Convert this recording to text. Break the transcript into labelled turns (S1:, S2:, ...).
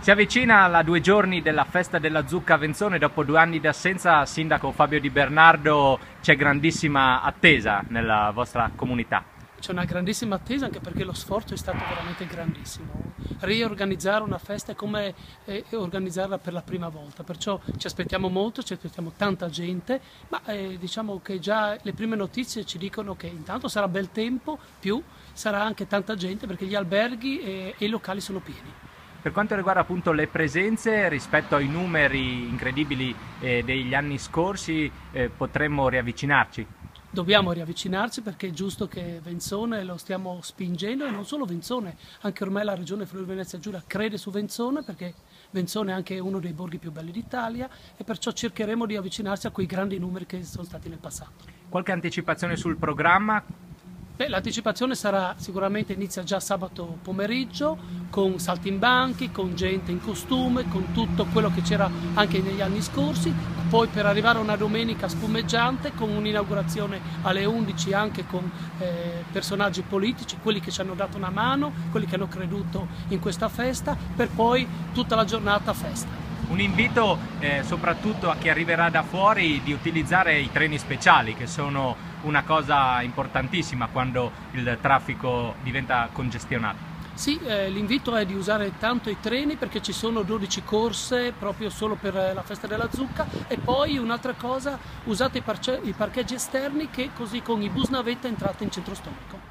S1: Si avvicina la 2 giorni della festa della zucca a Venzone. Dopo 2 anni di assenza, sindaco Fabio Di Bernardo, c'è grandissima attesa nella vostra comunità.
S2: C'è una grandissima attesa anche perché lo sforzo è stato veramente grandissimo. Riorganizzare una festa è come organizzarla per la prima volta, perciò ci aspettiamo molto, ci aspettiamo tanta gente, ma diciamo che già le prime notizie ci dicono che intanto sarà bel tempo, più sarà anche tanta gente perché gli alberghi e i locali sono pieni.
S1: Per quanto riguarda appunto le presenze, rispetto ai numeri incredibili degli anni scorsi, potremmo riavvicinarci?
S2: Dobbiamo riavvicinarci perché è giusto che Venzone lo stiamo spingendo, e non solo Venzone, anche ormai la regione Friuli Venezia Giulia crede su Venzone, perché Venzone è anche uno dei borghi più belli d'Italia, e perciò cercheremo di avvicinarci a quei grandi numeri che sono stati nel passato.
S1: Qualche anticipazione sul programma?
S2: L'anticipazione sarà sicuramente, inizia già sabato pomeriggio con saltimbanchi, con gente in costume, con tutto quello che c'era anche negli anni scorsi, poi per arrivare a una domenica spumeggiante con un'inaugurazione alle 11 anche con personaggi politici, quelli che ci hanno dato una mano, quelli che hanno creduto in questa festa, per poi tutta la giornata festa.
S1: Un invito soprattutto a chi arriverà da fuori di utilizzare i treni speciali, che sono una cosa importantissima quando il traffico diventa congestionato.
S2: Sì, l'invito è di usare tanto i treni perché ci sono 12 corse proprio solo per la festa della zucca, e poi un'altra cosa, usate i parcheggi esterni, che così con i bus navetta entrate in centro storico.